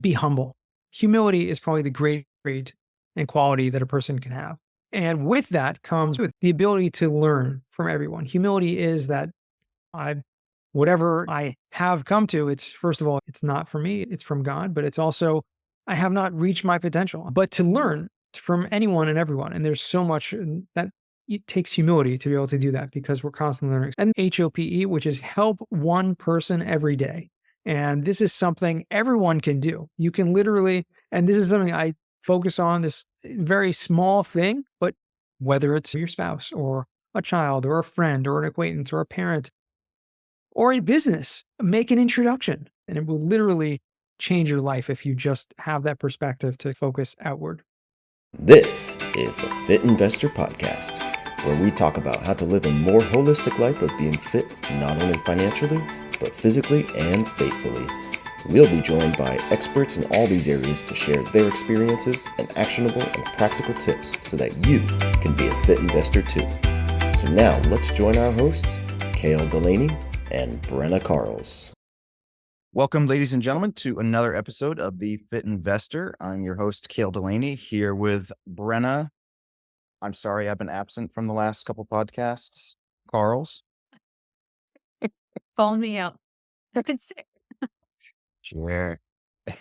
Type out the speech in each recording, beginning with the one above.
be humble. Humility is probably the great trait and quality that a person can have. And with that comes with the ability to learn from everyone. Humility is that whatever I have come to, it's first of all, it's not for me, it's from God, but it's also, I have not reached my potential. But to learn from anyone and everyone, and there's so much that it takes humility to be able to do that because we're constantly learning. And HOPE, which is help one person every day. And this is something everyone can do. You can literally, and this is something I focus on, this very small thing, but whether it's your spouse or a child or a friend or an acquaintance or a parent or a business, make an introduction. And it will literally change your life if you just have that perspective to focus outward. This is the Fit Investor Podcast, where we talk about how to live a more holistic life of being fit, not only financially, but physically and faithfully. We'll be joined by experts in all these areas to share their experiences and actionable and practical tips so that you can be a fit investor too. So now let's join our hosts, Cale Delaney and Brenna Carls. Welcome, ladies and gentlemen, to another episode of the Fit Investor. I'm your host, Cale Delaney, here with Brenna. I'm sorry I've been absent from the last couple podcasts. Carls. Phone me out. I've been sick. Sure.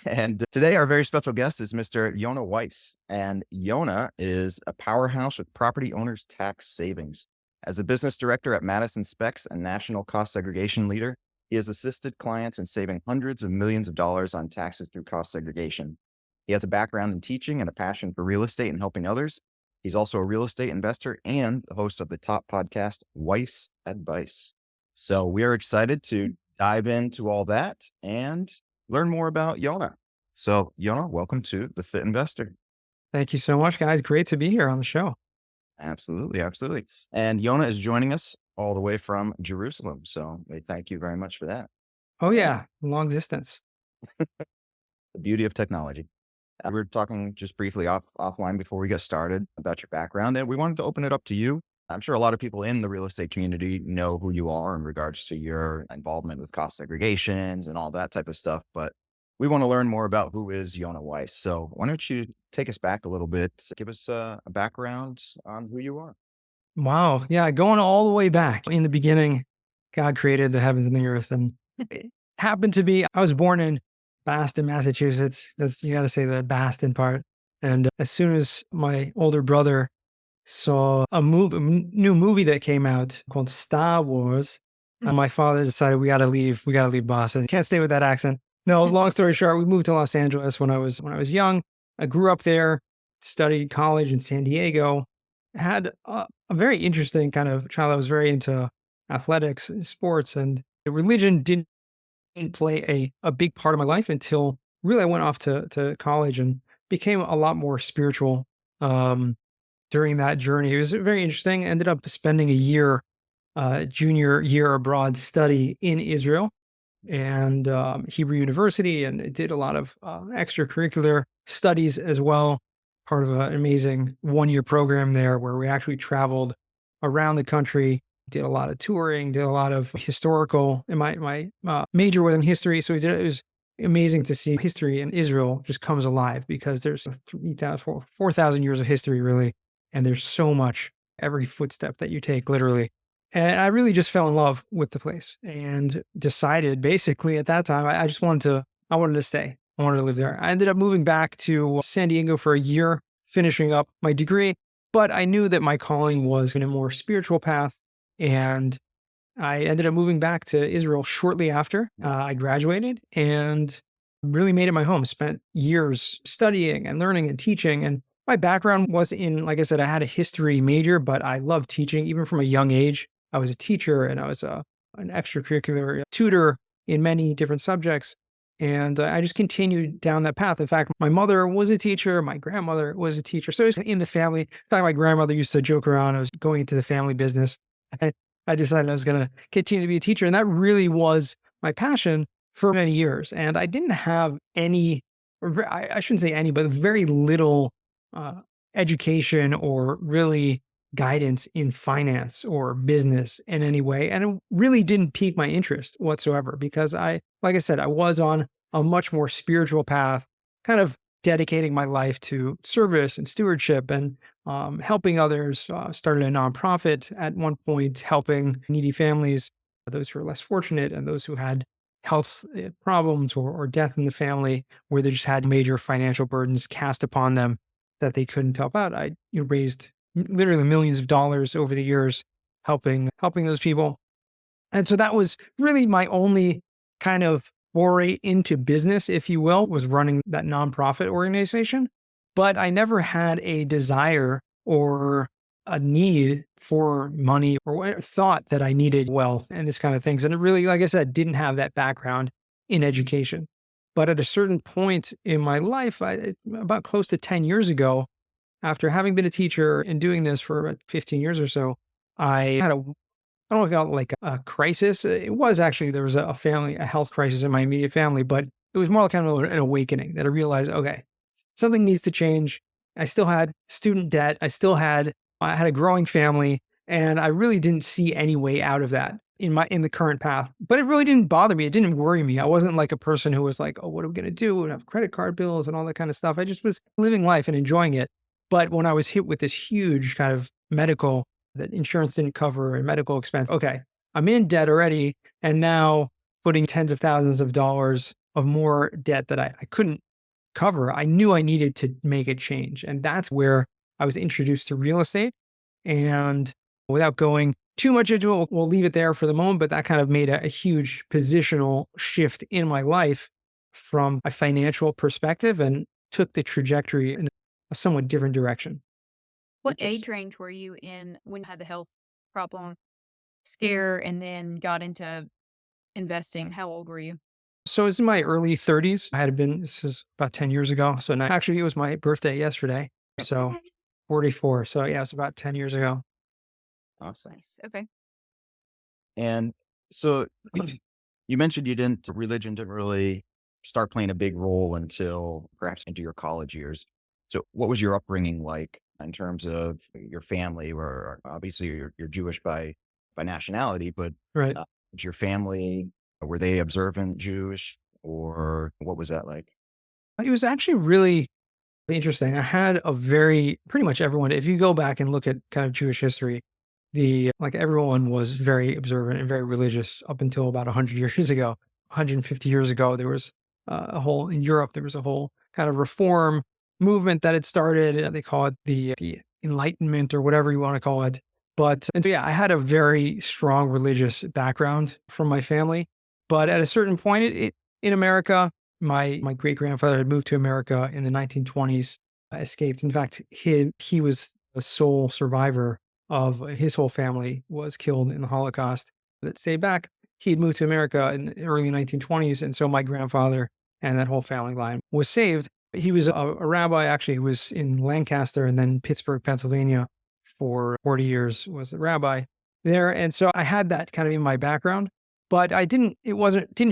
And today our very special guest is Mr. Yonah Weiss. And Yonah is a powerhouse with property owners' tax savings. As a business director at Madison SPECS and national cost segregation leader, he has assisted clients in saving hundreds of millions of dollars on taxes through cost segregation. He has a background in teaching and a passion for real estate and helping others. He's also a real estate investor and the host of the top podcast, Weiss Advice. So we are excited to dive into all that and learn more about Yonah. So Yonah, welcome to the Fit Investor. Thank you so much, guys. Great to be here on the show. Absolutely. Absolutely. And Yonah is joining us all the way from Jerusalem. So we thank you very much for that. Oh yeah, long distance. The beauty of technology. We were talking just briefly offline before we got started about your background, and we wanted to open it up to you. I'm sure a lot of people in the real estate community know who you are in regards to your involvement with cost segregations and all that type of stuff, but we want to learn more about who is Yonah Weiss. So why don't you take us back a little bit, give us a background on who you are. Wow. Yeah. Going all the way back in the beginning, God created the heavens and the earth. And it happened to be, I was born in Boston, Massachusetts. You got to say the Boston part. And as soon as my older brother saw a new movie that came out called Star Wars, my father decided we got to leave Boston. Can't stay with that accent. No, long story short, we moved to Los Angeles when I was young. I grew up there, studied college in San Diego, had a very interesting kind of child. I was very into athletics and sports, and religion didn't play a big part of my life until really I went off to college and became a lot more spiritual during that journey. It was very interesting. I ended up spending a year, junior year abroad study in Israel and Hebrew University, and did a lot of extracurricular studies as well. Part of an amazing one-year program there where we actually traveled around the country, did a lot of touring, did a lot of historical, and my major was in history. So it was amazing to see history in Israel just comes alive because there's 4,000 years of history really. And there's so much, every footstep that you take, literally. And I really just fell in love with the place and decided basically at that time, I wanted to stay. I wanted to live there. I ended up moving back to San Diego for a year, finishing up my degree, but I knew that my calling was in a more spiritual path. And I ended up moving back to Israel shortly after I graduated and really made it my home. Spent years studying and learning and teaching. And my background was in, like I said, I had a history major, but I loved teaching even from a young age. I was a teacher and I was an extracurricular tutor in many different subjects. And I just continued down that path. In fact, my mother was a teacher. My grandmother was a teacher. So it was in the family. In fact, my grandmother used to joke around. I was going into the family business. I decided I was going to continue to be a teacher. And that really was my passion for many years. And I didn't have any, I shouldn't say any, but very little education or really guidance in finance or business in any way. And it really didn't pique my interest whatsoever because like I said, I was on a much more spiritual path. kind of dedicating my life to service and stewardship and helping others. Started a nonprofit at one point, helping needy families, those who are less fortunate and those who had health problems or death in the family, where they just had major financial burdens cast upon them that they couldn't help out. I raised literally millions of dollars over the years helping those people. And so that was really my only kind of foray into business, if you will, was running that nonprofit organization. But I never had a desire or a need for money or thought that I needed wealth and this kind of things. And it really, like I said, didn't have that background in education. But at a certain point in my life, about close to 10 years ago, after having been a teacher and doing this for about 15 years or so, I had I don't know if I call it like a crisis. It was actually, there was a health crisis in my immediate family, but it was more like kind of an awakening that I realized, okay, something needs to change. I still had student debt. I had a growing family, and I really didn't see any way out of that in the current path. But it really didn't bother me. It didn't worry me. I wasn't like a person who was like, oh, what are we going to do? And have credit card bills and all that kind of stuff. I just was living life and enjoying it. But when I was hit with this huge kind of medical that insurance didn't cover and medical expense. Okay, I'm in debt already, and now putting tens of thousands of dollars of more debt that I couldn't cover. I knew I needed to make a change. And that's where I was introduced to real estate. And without going too much into it, we'll leave it there for the moment, but that kind of made a huge positional shift in my life from a financial perspective and took the trajectory in a somewhat different direction. What age range were you in when you had the health problem scare and then got into investing? How old were you? So it's in my early 30s. This is about 10 years ago. So now, actually, it was my birthday yesterday. So 44. So yeah, it's about 10 years ago. Awesome. Nice. Okay. And so you mentioned religion didn't really start playing a big role until perhaps into your college years. So what was your upbringing like in terms of your family? Where obviously you're Jewish by nationality, but Right. was your family, were they observant Jewish, or what was that like? It was actually really interesting. I had pretty much everyone, if you go back and look at kind of Jewish history, like everyone was very observant and very religious up until about 100 years ago. 150 years ago, there was in Europe, there was a whole kind of reform movement that had started. They call it the Enlightenment or whatever you want to call it. And so, yeah, I had a very strong religious background from my family. But at a certain point, in America, my great grandfather had moved to America in the 1920s, escaped. In fact, he was the sole survivor of his whole family was killed in the Holocaust. That stayed back. He had moved to America in the early 1920s, and so my grandfather and that whole family line was saved. He was a rabbi, actually, who was in Lancaster and then Pittsburgh, Pennsylvania for 40 years, was a rabbi there. And so I had that kind of in my background, but didn't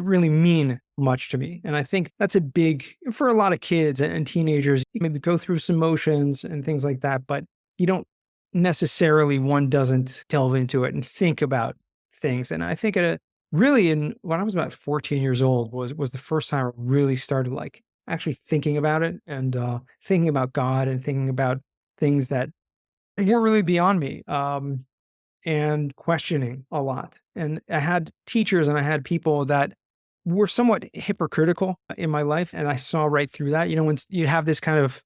really mean much to me. And I think that's a big, for a lot of kids and teenagers, you maybe go through some motions and things like that, but you don't necessarily, one doesn't delve into it and think about things. And I think when I was about 14 years old was the first time I really started like actually thinking about it and thinking about God and thinking about things that were really beyond me. And questioning a lot. And I had teachers and I had people that were somewhat hypocritical in my life. And I saw right through that. When you have this kind of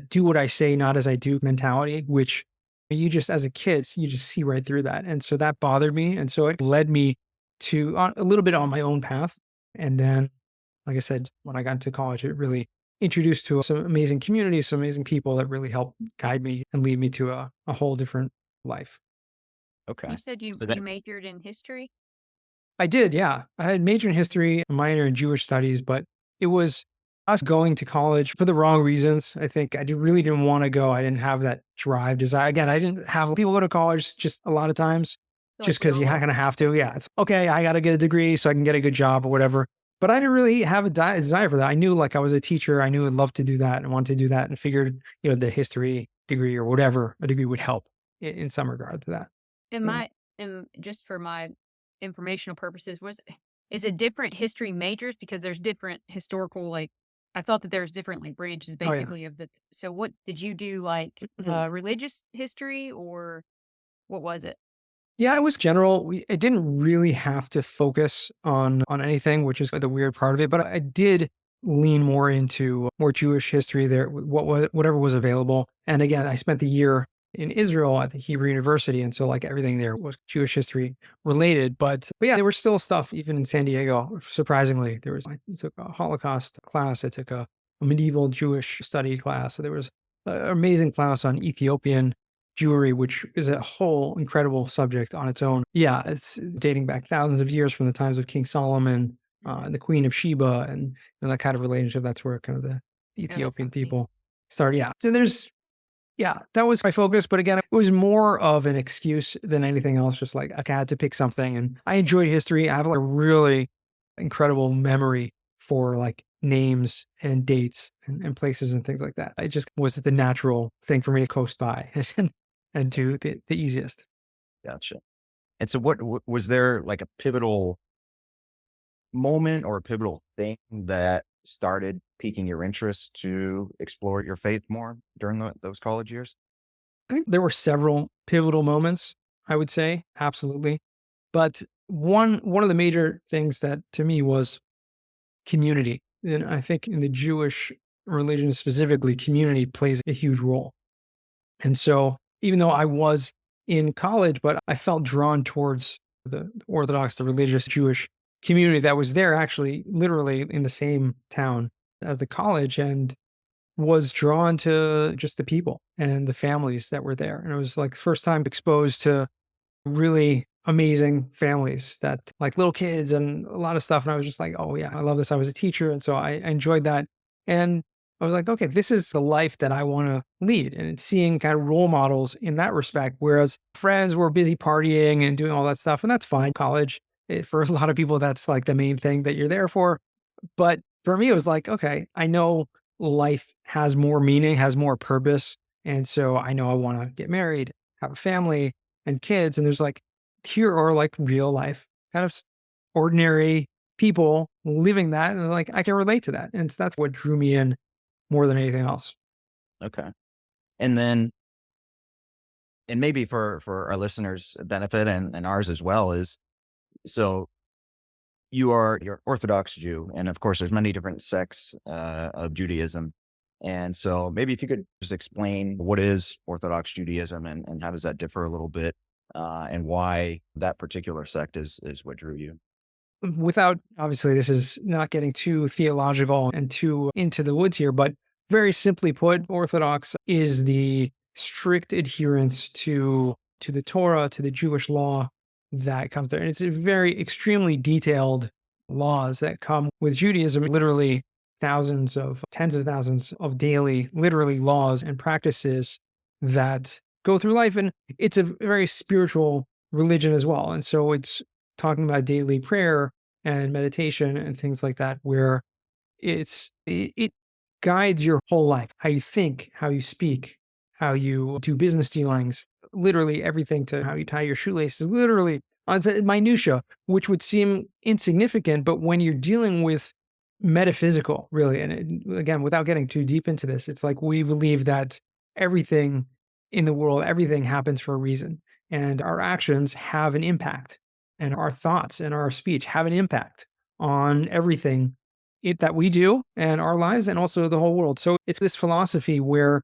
do what I say, not as I do mentality, which you just, as a kid, you just see right through that. And so that bothered me. And so it led me to a little bit on my own path. And then, like I said, when I got into college, it really introduced to some amazing communities, some amazing people that really helped guide me and lead me to a whole different life. Okay. You said So that, you majored in history? I did, yeah. I had major in history, a minor in Jewish studies, but it was us going to college for the wrong reasons. I think really didn't want to go. I didn't have that drive, desire. Again, I didn't have people go to college just a lot of times just because you're going to have to. Yeah, it's okay. I got to get a degree so I can get a good job or whatever. But I didn't really have a desire for that. I knew like I was a teacher. I knew I'd love to do that and want to do that and figured, the history degree or whatever, a degree would help in some regard to that. And just for my informational purposes, is it different history majors because there's different historical like I thought that there's different like branches Oh yeah. basically of the. So what did you do? Like religious history or what was it? Yeah, it was general. It didn't really have to focus on anything, which is the weird part of it. But I did lean more into more Jewish history there, whatever was available. And again, I spent the year in Israel at the Hebrew University, and so like everything there was Jewish history related. But yeah, there was still stuff even in San Diego. Surprisingly, I took a Holocaust class. I took a medieval Jewish study class. So there was an amazing class on Ethiopian Jewry, which is a whole incredible subject on its own. Yeah, it's dating back thousands of years from the times of King Solomon and the Queen of Sheba and that kind of relationship. That's where kind of the Oh, that Ethiopian sounds neat. people started. Yeah. So yeah, that was my focus. But again, it was more of an excuse than anything else. Just like, okay, I had to pick something. And I enjoyed history. I have like a really incredible memory for like names and dates and places and things like that. I just was the natural thing for me to coast by and do the easiest. Gotcha. And so was there like a pivotal moment or a pivotal thing that started piquing your interest to explore your faith more during those college years? I think there were several pivotal moments, I would say, absolutely. But one of the major things that to me was community. And I think in the Jewish religion specifically, community plays a huge role. And so even though I was in college, but I felt drawn towards the Orthodox, the religious Jewish community that was there actually literally in the same town as the college and was drawn to just the people and the families that were there. And it was like first time exposed to really amazing families that like little kids and a lot of stuff. And I was just like, oh yeah, I love this. I was a teacher. And so I enjoyed that. And I was like, okay, this is the life that I want to lead. And it's seeing kind of role models in that respect. Whereas friends were busy partying and doing all that stuff. And that's fine. College, for a lot of people, that's like the main thing that you're there for. But for me, it was like, okay, I know life has more meaning, has more purpose. And so I know I want to get married, have a family and kids. And there's like, here are like real life kind of ordinary people living that. And like, I can relate to that. And so that's what drew me in more than anything else. Okay. And then, and maybe for our listeners' benefit and ours as well is, so you're Orthodox Jew, and of course, there's many different sects of Judaism. And so, maybe if you could just explain what is Orthodox Judaism and how does that differ a little bit, and why that particular sect is what drew you. Without obviously this is not getting too theological and too into the woods here, but very simply put, Orthodox is the strict adherence to the Torah, to the Jewish law that comes there. And it's a very extremely detailed laws that come with Judaism, literally thousands of tens of thousands of daily literally laws and practices that go through life. And it's a very spiritual religion as well. And so it's talking about daily prayer and meditation and things like that, where it guides your whole life, how you think, how you speak, how you do business dealings, literally everything to how you tie your shoelaces, literally on to minutia, which would seem insignificant, but when you're dealing with metaphysical, really, and again, without getting too deep into this, it's like we believe that everything in the world, everything happens for a reason, and our actions have an impact and our thoughts and our speech have an impact on everything that we do and our lives and also the whole world. So it's this philosophy where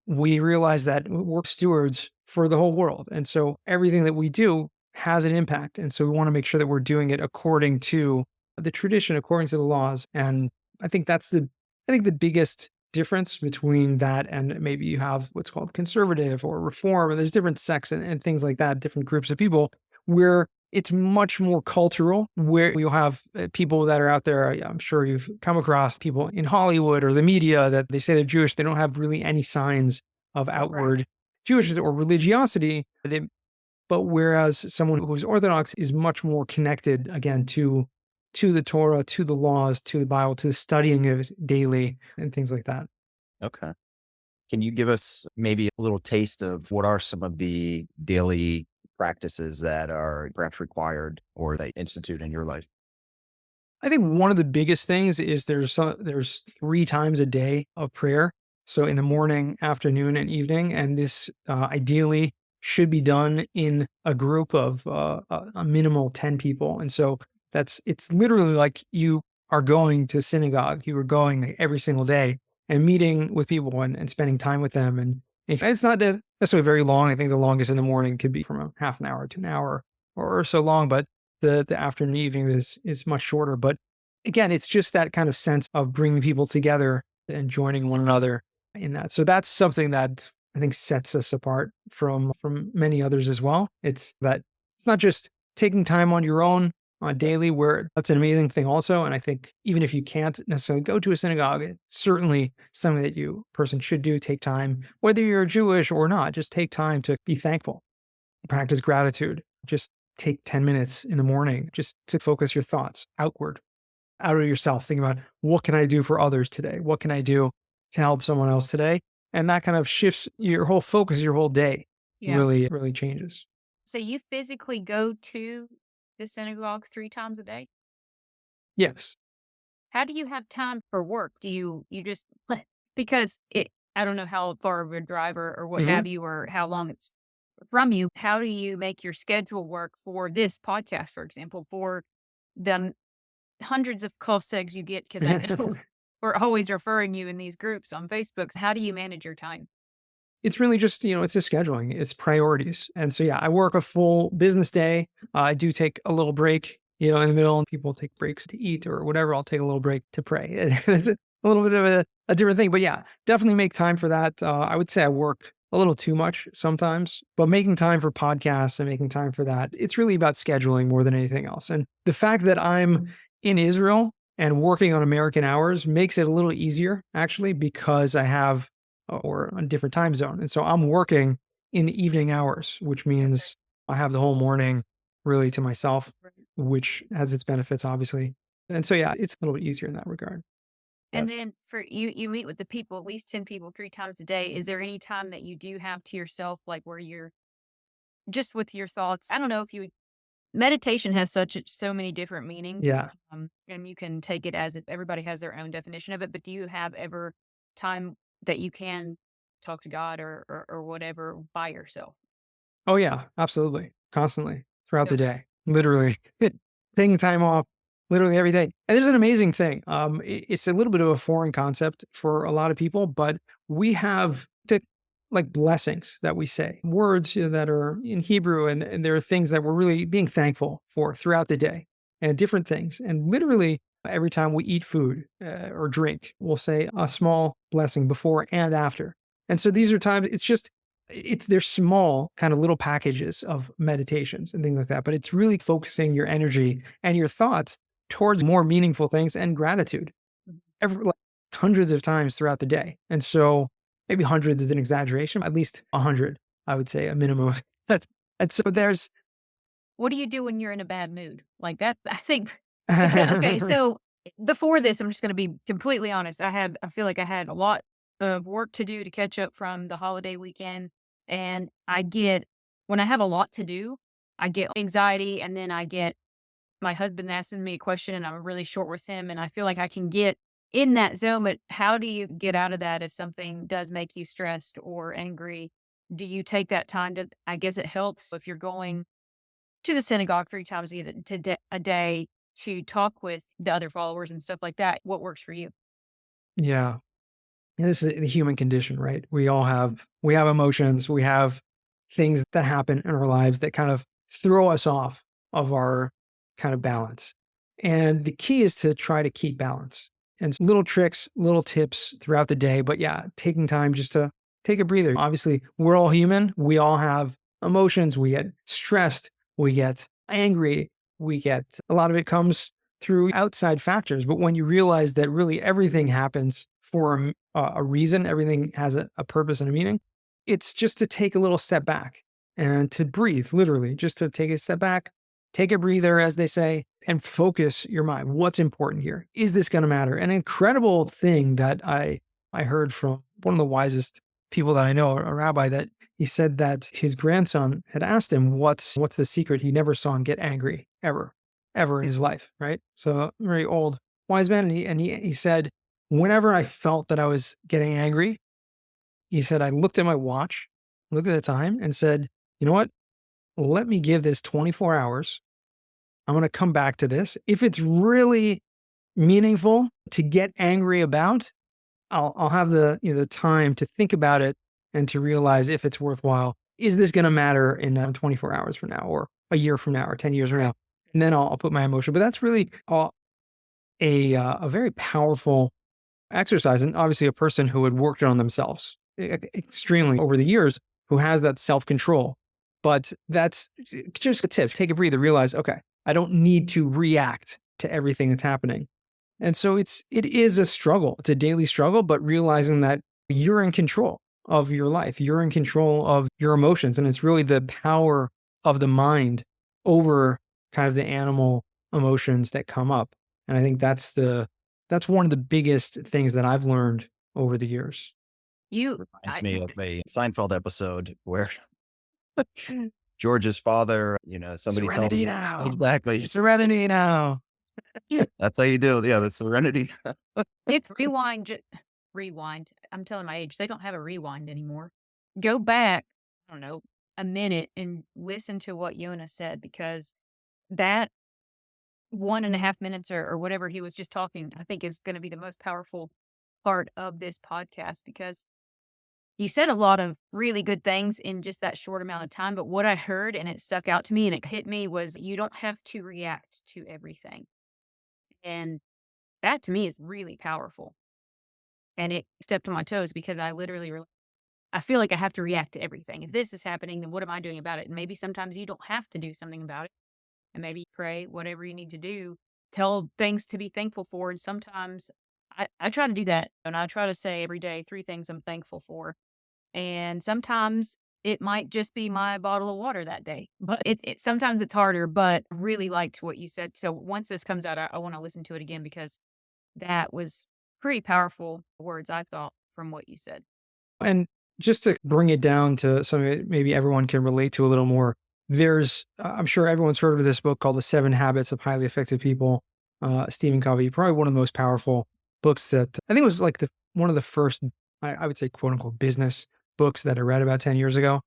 we realize that we're stewards for the whole world. And so everything that we do has an impact. And so we want to make sure that we're doing it according to the tradition, according to the laws. And I think I think the biggest difference between that and maybe you have what's called conservative or reform, and there's different sects and things like that, different groups of people where it's much more cultural, where you'll have people that are out there. I'm sure you've come across people in Hollywood or the media that they say they're Jewish. They don't have really any signs of Right. outward Jewish or religiosity. But whereas someone who's Orthodox is much more connected again to the Torah, to the laws, to the Bible, to the studying of it daily and things like that. Okay. Can you give us maybe a little taste of what are some of the daily practices that are perhaps required or they institute in your life? I think one of the biggest things is there's 3 times a day of prayer. So in the morning, afternoon, and evening, and this ideally should be done in a group of a minimal 10 people. And so it's literally like you are going to synagogue. You are going like, every single day and meeting with people and spending time with them. And it's not necessarily very long. I think the longest in the morning could be from a half an hour to an hour or so long, but the afternoon evenings is much shorter. But again, it's just that kind of sense of bringing people together and joining one another in that. So that's something that I think sets us apart from many others as well. It's that it's not just taking time on your own daily, where that's an amazing thing also. And I think even if you can't necessarily go to a synagogue, it's certainly something that you person should do. Take time, whether you're Jewish or not, just take time to be thankful, practice gratitude. Just take 10 minutes in the morning just to focus your thoughts outward, out of yourself. Think about what can I do for others today? What can I do to help someone else today? And that kind of shifts your whole focus, your whole day Yeah. really, really changes. So you physically go to the synagogue 3 times a day? Yes. How do you have time for work? Do you just because I don't know how far of a drive or what Mhm. have you, or how long it's from you. How do you make your schedule work for this podcast, for example, for the hundreds of cost segs you get? Because I know we're always referring you in these groups on Facebook. How do you manage your time? It's really just, it's just scheduling, it's priorities. And so, yeah, I work a full business day. I do take a little break, in the middle, and people take breaks to eat or whatever. I'll take a little break to pray. It's a little bit of a different thing. But yeah, definitely make time for that. I would say I work a little too much sometimes, but making time for podcasts and making time for that, it's really about scheduling more than anything else. And the fact that I'm in Israel and working on American hours makes it a little easier, actually, because I have or a different time zone. And so I'm working in the evening hours, which means I have the whole morning really to myself, which has its benefits, obviously. And so, yeah, it's a little bit easier in that regard. And That's then for you meet with the people, at least 10 people 3 times a day. Is there any time that you do have to yourself, like where you're just with your thoughts? I don't know if you meditation has so many different meanings. yeah. And you can take it as if everybody has their own definition of it. But do you have ever time that you can talk to God or whatever by yourself? Oh, yeah, absolutely. Constantly throughout the Okay. day, literally taking time off literally every day. And there's an amazing thing. It's a little bit of a foreign concept for a lot of people, but we have like blessings that we say, words that are in Hebrew, and there are things that we're really being thankful for throughout the day and different things. And literally every time we eat food or drink, we'll say a small blessing before and after. And so these are times, they're small kind of little packages of meditations and things like that, but it's really focusing your energy and your thoughts towards more meaningful things and gratitude Mhm. like hundreds of times throughout the day. And so maybe hundreds is an exaggeration, at least 100, I would say a minimum. And so there's What do you do when you're in a bad mood? Like that, I think. Okay, so before this, I'm just going to be completely honest. I feel like I had a lot of work to do to catch up from the holiday weekend. And when I have a lot to do, I get anxiety, and then I get my husband asking me a question and I'm really short with him. And I feel like I can get in that zone. But how do you get out of that if something does make you stressed or angry? Do you take that time I guess it helps if you're going to the synagogue 3 times a day to talk with the other followers and stuff like that. What works for you? yeah. And this is the human condition, right? We have emotions, we have things that happen in our lives that kind of throw us off of our kind of balance. And the key is to try to keep balance. And little tricks, little tips throughout the day, but yeah, taking time just to take a breather. Obviously, we're all human. We all have emotions. We get stressed, we get angry, we get a lot of it comes through outside factors. But when you realize that really everything happens for a reason, everything has a purpose and a meaning, it's just to take a little step back and to breathe, literally, just to take a step back, take a breather, as they say, and focus your mind. What's important here? Is this going to matter? An incredible thing that I heard from one of the wisest people that I know, a rabbi, that he said that his grandson had asked him, what's the secret? He never saw him get angry ever. ever in his life, right? So very old wise man. And he said, whenever I felt that I was getting angry, he said, I looked at my watch, looked at the time and said, you know what? Let me give this 24 hours. I'm going to come back to this. If it's really meaningful to get angry about, I'll have the time to think about it and to realize if it's worthwhile. Is this going to matter in 24 hours from now, or a year from now, or 10 years from now? And then I'll put my emotion. But that's really a very powerful exercise, and obviously a person who had worked on themselves extremely over the years, who has that self control. But that's just a tip. Take a breather. Realize, okay, I don't need to react to everything that's happening. And so it is a struggle. It's a daily struggle, but realizing that you're in control of your life, you're in control of your emotions, and it's really the power of the mind over kind of the animal emotions that come up. And I think that's one of the biggest things that I've learned over the years. You, Reminds I, me of a Seinfeld episode where George's father, somebody told Serenity him now. exactly. Serenity now. That's how you do it. Yeah, the serenity. it's rewind. I'm telling my age. They don't have a rewind anymore. Go back, I don't know, a minute and listen to what Yonah said, because that 1.5 minutes or whatever he was just talking, I think is going to be the most powerful part of this podcast, because you said a lot of really good things in just that short amount of time. But what I heard, and it stuck out to me and it hit me, was you don't have to react to everything. And that to me is really powerful. And it stepped on my toes, because I feel like I have to react to everything. If this is happening, then what am I doing about it? And maybe sometimes you don't have to do something about it. And maybe pray, whatever you need to do, tell things to be thankful for. And sometimes I try to do that. And I try to say every day 3 things I'm thankful for. And sometimes it might just be my bottle of water that day. But sometimes it's harder, but really liked what you said. So once this comes out, I want to listen to it again, because that was pretty powerful words, I thought, from what you said. And just to bring it down to something that maybe everyone can relate to a little more, I'm sure everyone's heard of this book called The 7 Habits of Highly Effective People. Stephen Covey, probably one of the most powerful books that I think was like one of the first, I would say, quote unquote, business books that I read about 10 years ago.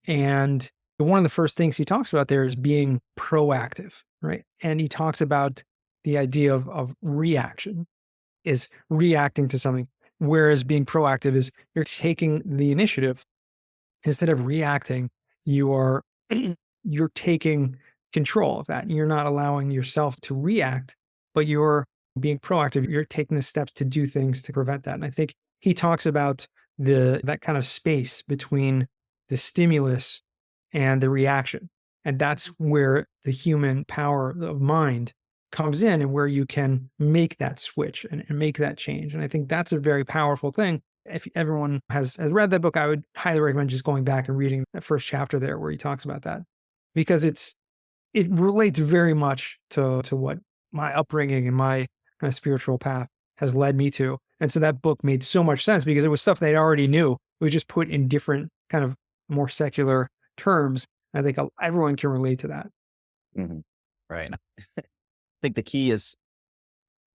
And one of the first things he talks about there is being proactive, right? And he talks about the idea of reaction, is reacting to something, whereas being proactive is you're taking the initiative. Instead of reacting, you are you're taking control of that. You're not allowing yourself to react, but you're being proactive. You're taking the steps to do things to prevent that. And I think he talks about that kind of space between the stimulus and the reaction. And that's where the human power of mind comes in, and where you can make that switch and make that change. And I think that's a very powerful thing. If everyone has read that book, I would highly recommend just going back and reading the first chapter there where he talks about that, because it relates very much to what my upbringing and my kind of spiritual path has led me to. And so that book made so much sense, because it was stuff they already knew. It was just put in different kind of more secular terms. I think everyone can relate to that. Mhm. Right. I think the key is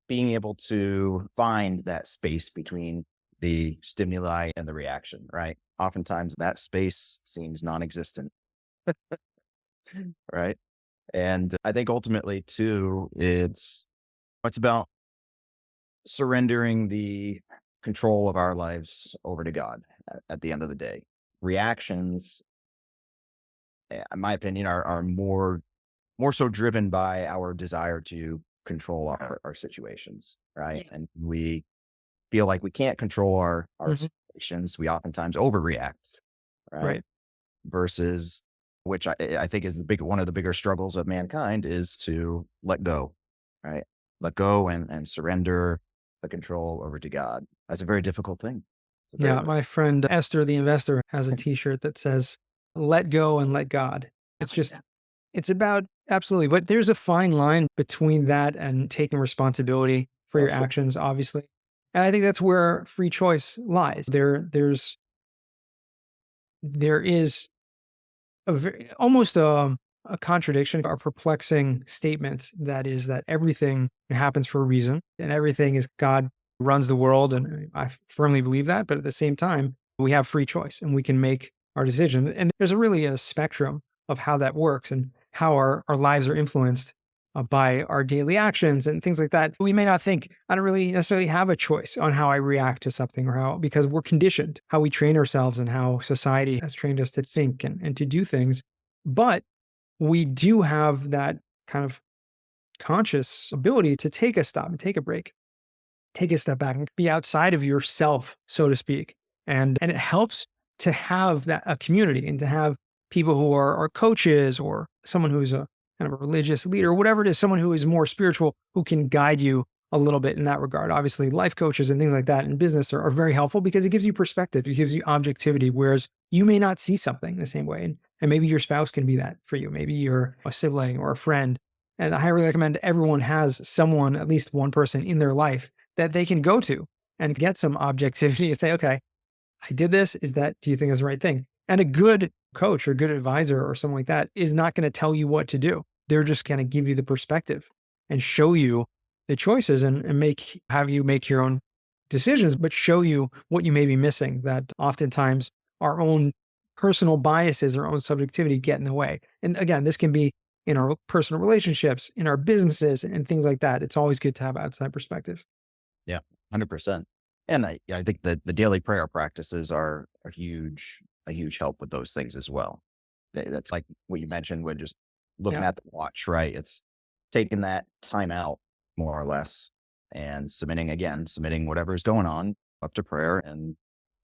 being able to find that space between the stimuli and the reaction, right? Oftentimes that space seems non-existent, right? And I think ultimately too, it's about surrendering the control of our lives over to God at the end of the day. Reactions, in my opinion, are more so driven by our desire to control our situations, right? Yeah. And we feel like we can't control our Mhm. situations. We oftentimes overreact, right? Right. Versus, which I think is one of the bigger struggles of mankind, is to let go, right? Let go and surrender the control over to God. That's a very difficult thing. It's a very, Yeah, my friend Esther, the investor, has a T-shirt that says "Let go and let God." It's just, it's about absolutely, but there's a fine line between that and taking responsibility for oh, your sure. actions, obviously. And I think that's where free choice lies. There is a almost a contradiction, a perplexing statement that is that everything happens for a reason and everything is God runs the world. And I firmly believe that. But at the same time, we have free choice and we can make our decision. And there's really a spectrum of how that works and how our lives are influenced by our daily actions and things like that. We may not think, I don't really necessarily have a choice on how I react to something or how, because we're conditioned, how we train ourselves and how society has trained us to think and to do things. But we do have that kind of conscious ability to take a stop and take a break, take a step back and be outside of yourself, so to speak. And it helps to have that a community and to have people who are coaches or someone who's a kind of a religious leader, whatever it is, someone who is more spiritual, who can guide you a little bit in that regard. Obviously, life coaches and things like that in business are very helpful because it gives you perspective, it gives you objectivity, whereas you may not see something the same way. And maybe your spouse can be that for you. Maybe you're a sibling or a friend. And I highly recommend everyone has someone, at least one person in their life that they can go to and get some objectivity and say, okay, I did this. Do you think it's the right thing? And a good coach or good advisor or something like that is not going to tell you what to do. They're just going to give you the perspective and show you the choices and have you make your own decisions, but show you what you may be missing, that oftentimes our own personal biases, our own subjectivity get in the way. And again, this can be in our personal relationships, in our businesses and things like that. It's always good to have outside perspective. Yeah, 100%. And I think that the daily prayer practices are a huge help with those things as well. That's like what you mentioned with just looking Yeah. at the watch, right? It's taking that time out more or less and submitting whatever is going on up to prayer and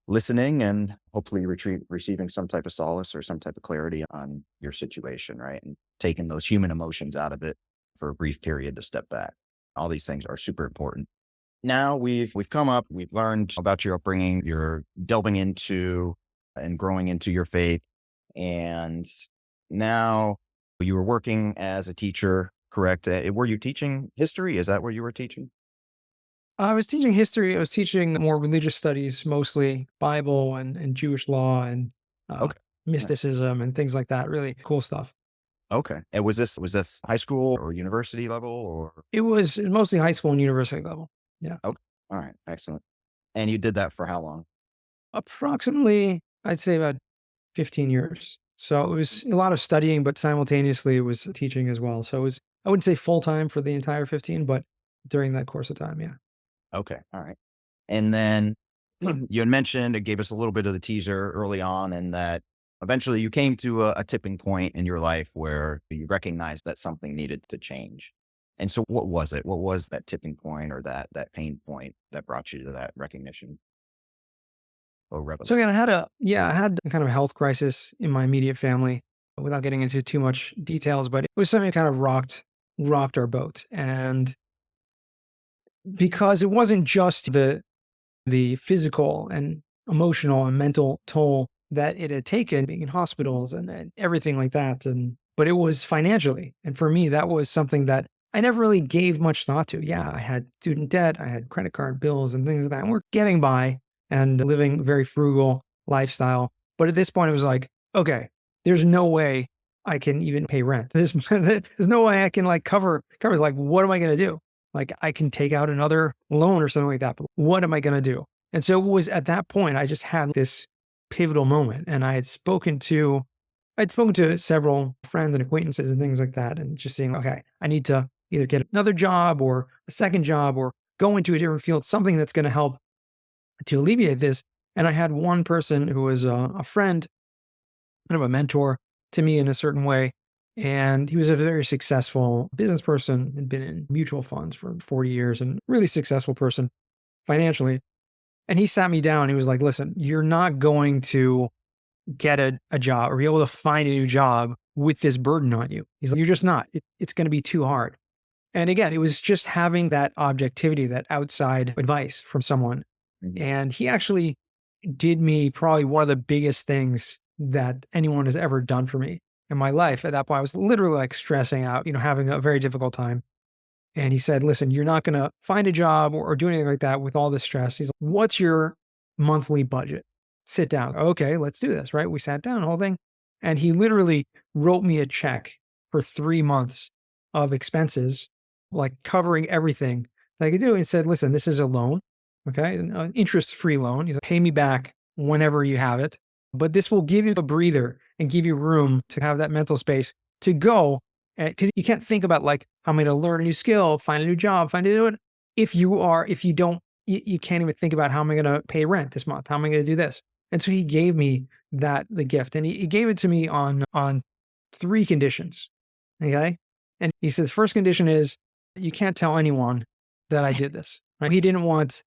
listening and hopefully receiving some type of solace or some type of clarity on your situation, right? And taking those human emotions out of it for a brief period to step back. All these things are super important. Now we've come up, we've learned about your upbringing, you're delving into and growing into your faith. And now you were working as a teacher, correct? Were you teaching history? Is that what you were teaching? I was teaching history. I was teaching more religious studies, mostly Bible and Jewish law and uh, Okay. Nice. mysticism and things like that. Really cool stuff. Okay. And was this high school or university level or? It was mostly high school and university level. Yeah. Okay. All right. Excellent. And you did that for how long? Approximately, I'd say about 15 years. So it was a lot of studying, but simultaneously it was teaching as well. So it was, I wouldn't say full time for the entire 15, but during that course of time, yeah. Okay. All right. And then you had mentioned, it gave us a little bit of the teaser early on, and that eventually you came to a tipping point in your life where you recognized that something needed to change. And so what was it? What was that tipping point or that pain point that brought you to that recognition or So revelation? again, I had a kind of health crisis in my immediate family without getting into too much details, but it was something that kind of rocked our boat. And because it wasn't just the physical and emotional and mental toll that it had taken being in hospitals and everything like that. But it was financially. And for me, that was something that I never really gave much thought to. Yeah, I had student debt, I had credit card bills and things like that. And we're getting by and living a very frugal lifestyle. But at this point, it was like, okay, there's no way I can even pay rent. There's no way I can like cover, like, what am I going to do? Like I can take out another loan or something like that, but what am I going to do? And so it was at that point, I just had this pivotal moment and I'd spoken to several friends and acquaintances and things like that. And just saying, okay, I need to either get another job or a second job or go into a different field, something that's going to help to alleviate this. And I had one person who was a friend, kind of a mentor to me in a certain way. And he was a very successful business person, had been in mutual funds for 40 years and really successful person financially. And he sat me down. He was like, listen, you're not going to get a job or be able to find a new job with this burden on you. He's like, you're just not. It's going to be too hard. And again, it was just having that objectivity, that outside advice from someone. Mhm. And he actually did me probably one of the biggest things that anyone has ever done for me in my life. At that point, I was literally like stressing out, having a very difficult time. And he said, listen, you're not going to find a job or do anything like that with all this stress. He's like, what's your monthly budget? Sit down. Okay, let's do this, right? We sat down, the whole thing. And he literally wrote me a check for 3 months of expenses, like covering everything that I could do, and said, "Listen, this is a loan, okay? An interest-free loan. You pay me back whenever you have it, but this will give you a breather and give you room to have that mental space to go, because you can't think about like, how am I going to learn a new skill, find a new job, find a new if you don't, you can't even think about how am I going to pay rent this month? How am I going to do this?" And so he gave me the gift, and he gave it to me on 3 conditions. Okay. And he said, the first condition is you can't tell anyone that I did this. Right? He didn't want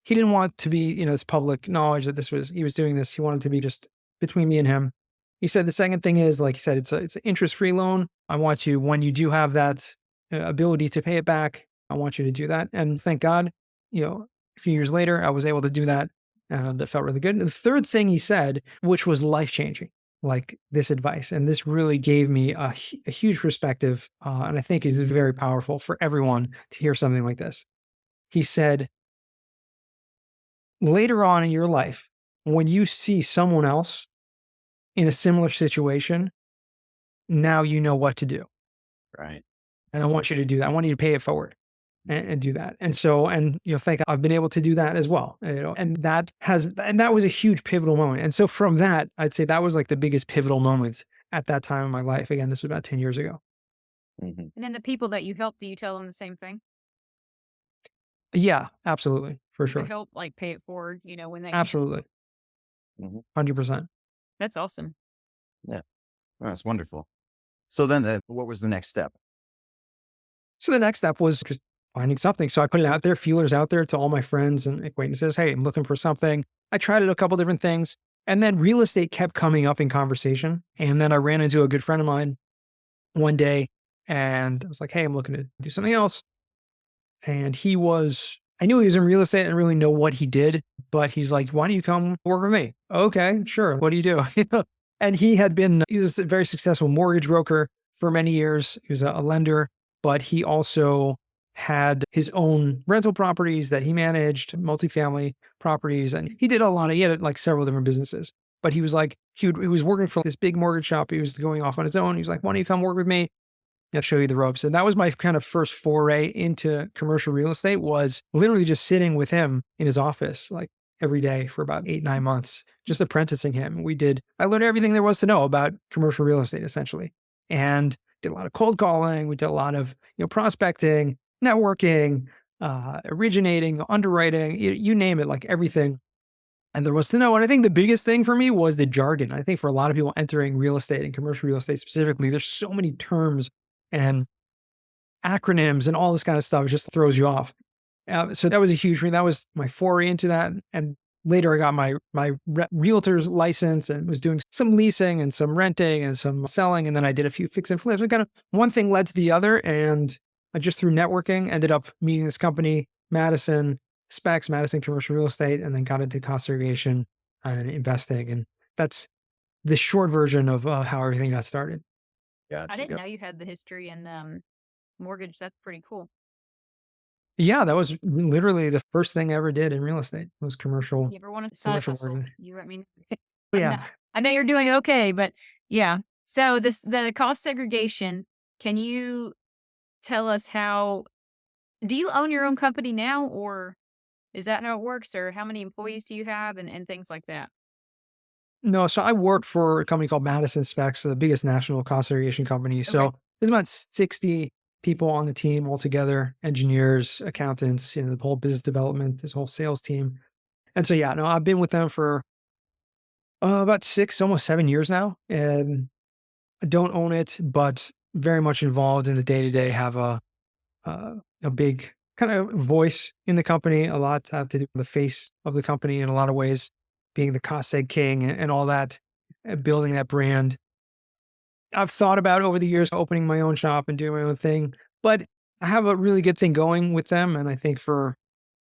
to be, this public knowledge that he was doing this. He wanted to be just between me and him. He said the second thing is, like he said, it's an interest-free loan. I want you, when you do have that ability to pay it back, I want you to do that. And thank God, a few years later, I was able to do that, and it felt really good. And the third thing he said, which was life-changing, like this advice, and this really gave me a huge perspective, and I think is very powerful for everyone to hear something like this. He said, later on in your life, when you see someone else in a similar situation, now you know what to do. Right. And I want you to do that. I want you to pay it forward and do that. And so, thank God I've been able to do that as well. And that was a huge pivotal moment. And so from that, I'd say that was like the biggest pivotal moment at that time in my life. Again, this was about 10 years ago. Mhm. And then the people that you help, do you tell them the same thing? Yeah, absolutely. For To sure. help like pay it forward, when they Absolutely. Mhm. 100%. That's awesome. Yeah. Oh, that's wonderful. So then what was the next step? So the next step was just finding something. So I put it out there, feelers out there to all my friends and acquaintances. Hey, I'm looking for something. I tried a couple different things. And then real estate kept coming up in conversation. And then I ran into a good friend of mine one day, and I was like, hey, I'm looking to do something else. And I knew he was in real estate. I didn't really know what he did, but he's like, why don't you come work with me? Okay, sure. What do you do? And he was a very successful mortgage broker for many years. He was a lender, but he also had his own rental properties that he managed, multifamily properties. And he had like several different businesses, but he was like, he was working for this big mortgage shop. He was going off on his own. He was like, why don't you come work with me? I'll show you the ropes. And that was my kind of first foray into commercial real estate, was literally just sitting with him in his office, like every day for about 8, 9 months, just apprenticing him. I learned everything there was to know about commercial real estate essentially, and did a lot of cold calling. We did a lot of, prospecting, networking, originating, underwriting, you name it, like everything. And there was to know. And I think the biggest thing for me was the jargon. I think for a lot of people entering real estate and commercial real estate specifically, there's so many terms and acronyms and all this kind of stuff. It just throws you off. So that was a huge thing. That was my foray into that. And later I got my realtor's license and was doing some leasing and some renting and some selling. And then I did a few fix and flips. And kind of one thing led to the other. And I just through networking ended up meeting this company, Madison SPECS, Madison Commercial Real Estate, and then got into cost segregation and investing. And that's the short version of how everything got started. Gotcha. I didn't know you had the history in mortgage. That's pretty cool. Yeah, that was literally the first thing I ever did in real estate was commercial. You ever want to side Commercial hustle? mortgage. You let me know. Yeah. I know you're doing okay, but yeah. So the cost segregation, can you tell us do you own your own company now, or is that how it works, or how many employees do you have, and things like that? No, so I work for a company called Madison SPECS, the biggest national cost segregation company. So Okay. there's about 60 people on the team altogether, engineers, accountants, the whole business development, this whole sales team. And so, yeah, no, I've been with them for about 6, almost 7 years now. And I don't own it, but very much involved in the day to day, have a big kind of voice in the company, a lot to have to do with the face of the company in a lot of ways, being the cost seg king and all that, building that brand. I've thought about over the years opening my own shop and doing my own thing, but I have a really good thing going with them, and I think for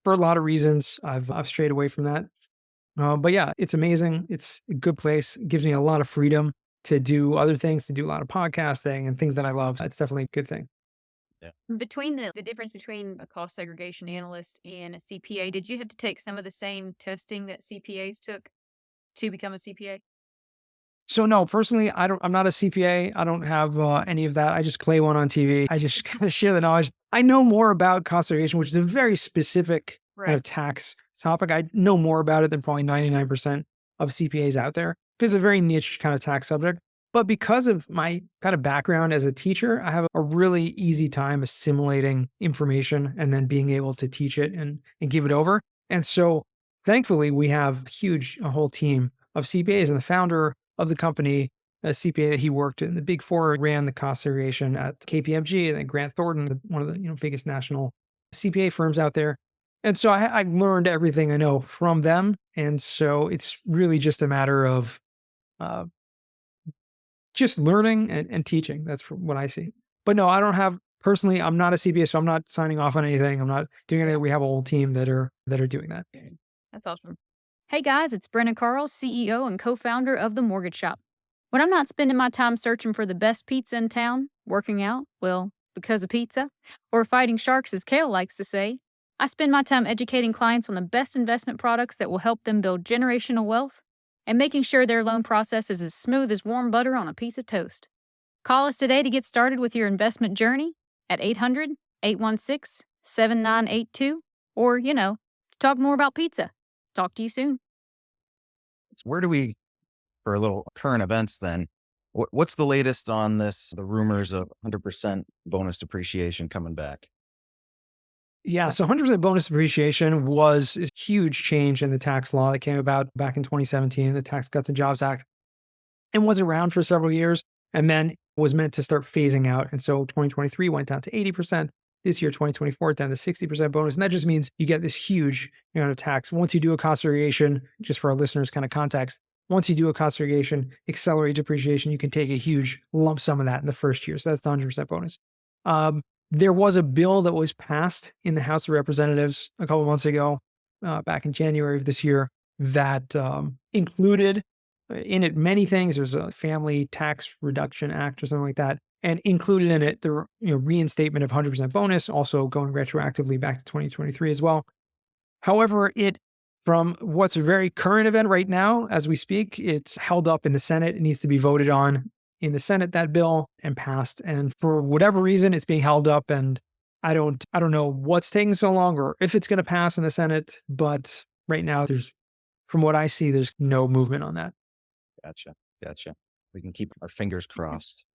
a lot of reasons, I've strayed away from that. But yeah, it's amazing. It's a good place. It gives me a lot of freedom to do other things, to do a lot of podcasting and things that I love. It's definitely a good thing. Yeah. Between the difference between a cost segregation analyst and a CPA, did you have to take some of the same testing that CPAs took to become a CPA? So no, personally, I'm not a CPA. I don't have any of that. I just play one on TV. I just kind of share the knowledge. I know more about cost segregation, which is a very specific kind Right. of tax topic. I know more about it than probably 99% of CPAs out there because it's a very niche kind of tax subject. But because of my kind of background as a teacher, I have a really easy time assimilating information and then being able to teach it and give it over. And so thankfully, we have a whole team of CPAs, and the founder of the company, a CPA that he worked in the Big Four, ran the cost segregation at KPMG and then Grant Thornton, one of the biggest national CPA firms out there. And so I learned everything I know from them, and so it's really just a matter of uh, just learning and teaching. That's what I see. But no, I don't have personally. I'm not a CPA, so I'm not signing off on anything. I'm not doing anything. We have a whole team that are doing that. That's awesome. Hey guys, it's Brenna Carl, CEO and co-founder of The Mortgage Shop. When I'm not spending my time searching for the best pizza in town, working out, well, because of pizza, or fighting sharks as Kale likes to say, I spend my time educating clients on the best investment products that will help them build generational wealth and making sure their loan process is as smooth as warm butter on a piece of toast. Call us today to get started with your investment journey at 800-816-7982 or, to talk more about pizza. Talk to you soon. So where do we, for a little current events then, what's the latest on this, the rumors of 100% bonus depreciation coming back? Yeah, so 100% bonus depreciation was a huge change in the tax law that came about back in 2017, the Tax Cuts and Jobs Act, and was around for several years and then was meant to start phasing out. And so 2023 went down to 80%. This year, 2024, down to 60% bonus. And that just means you get this huge amount of tax. Once you do a cost segregation, just for our listeners' kind of context, once you do a cost segregation, accelerate depreciation, you can take a huge lump sum of that in the first year. So that's the 100% bonus. There was a bill that was passed in the House of Representatives a couple of months ago, back in January of this year, that included in it many things. There's a Family Tax Reduction Act or something like that. And included in it, the reinstatement of 100% bonus, also going retroactively back to 2023 as well. However, from what's a very current event right now, as we speak, it's held up in the Senate. It needs to be voted on in the Senate, that bill, and passed. And for whatever reason, it's being held up. And I don't know what's taking so long or if it's going to pass in the Senate. But right now, from what I see, there's no movement on that. Gotcha. We can keep our fingers crossed.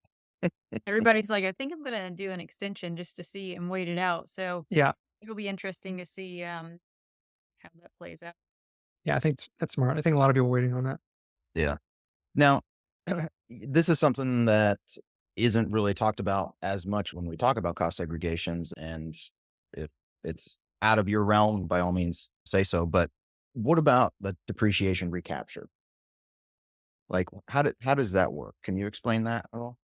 Everybody's like, I think I'm going to do an extension just to see and wait it out. So Yeah. it'll be interesting to see how that plays out. Yeah, I think that's smart. I think a lot of people are waiting on that. Yeah. Now, this is something that isn't really talked about as much when we talk about cost segregations. And if it's out of your realm, by all means, say so. But what about the depreciation recapture? Like, how does that work? Can you explain that at all?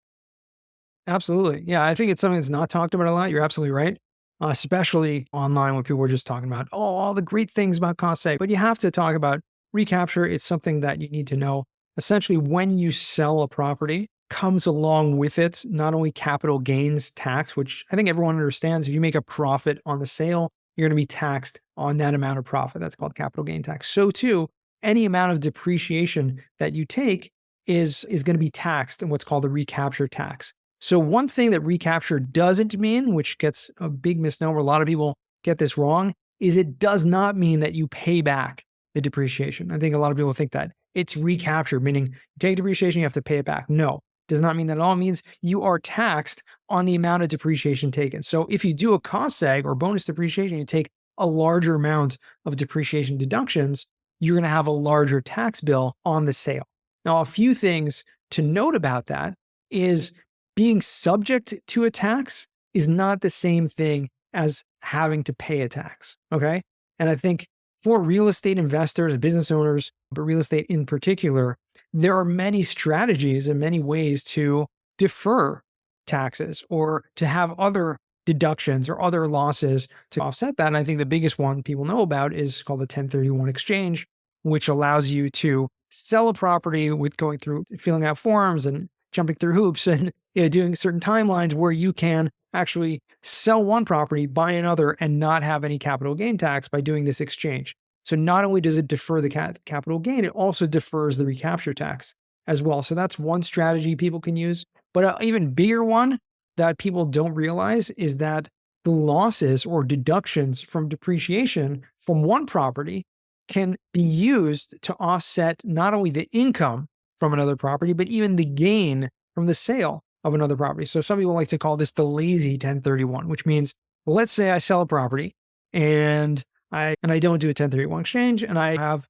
Absolutely. Yeah, I think it's something that's not talked about a lot. You're absolutely right. Especially online when people were just talking about, all the great things about cost seg. But you have to talk about recapture. It's something that you need to know. Essentially, when you sell a property, comes along with it not only capital gains tax, which I think everyone understands. If you make a profit on the sale, you're going to be taxed on that amount of profit. That's called capital gain tax. So too, any amount of depreciation that you take is going to be taxed in what's called the recapture tax. So one thing that recapture doesn't mean, which gets a big misnomer, a lot of people get this wrong, is it does not mean that you pay back the depreciation. I think a lot of people think that it's recapture, meaning you take depreciation, you have to pay it back. No, does not mean that at all. It means you are taxed on the amount of depreciation taken. So if you do a cost seg or bonus depreciation, you take a larger amount of depreciation deductions, you're going to have a larger tax bill on the sale. Now, a few things to note about that is being subject to a tax is not the same thing as having to pay a tax, okay? And I think for real estate investors and business owners, but real estate in particular, there are many strategies and many ways to defer taxes or to have other deductions or other losses to offset that. And I think the biggest one people know about is called the 1031 exchange, which allows you to sell a property with going through filling out forms and jumping through hoops and doing certain timelines where you can actually sell one property, buy another, and not have any capital gain tax by doing this exchange. So not only does it defer the capital gain, it also defers the recapture tax. as well. So that's one strategy people can use. But an even bigger one that people don't realize is that the losses or deductions from depreciation from one property can be used to offset not only the income from another property, but even the gain from the sale of another property. So some people like to call this the lazy 1031, which means, well, let's say I sell a property and I don't do a 1031 exchange and I have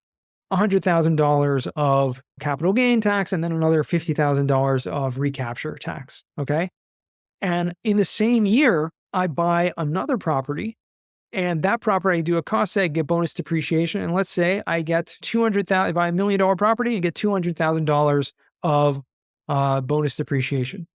$100,000 of capital gain tax and then another $50,000 of recapture tax. Okay. And in the same year, I buy another property and that property, I do a cost seg, get bonus depreciation. And let's say I get 200,000, I buy $1 million property and get $200,000 of bonus depreciation.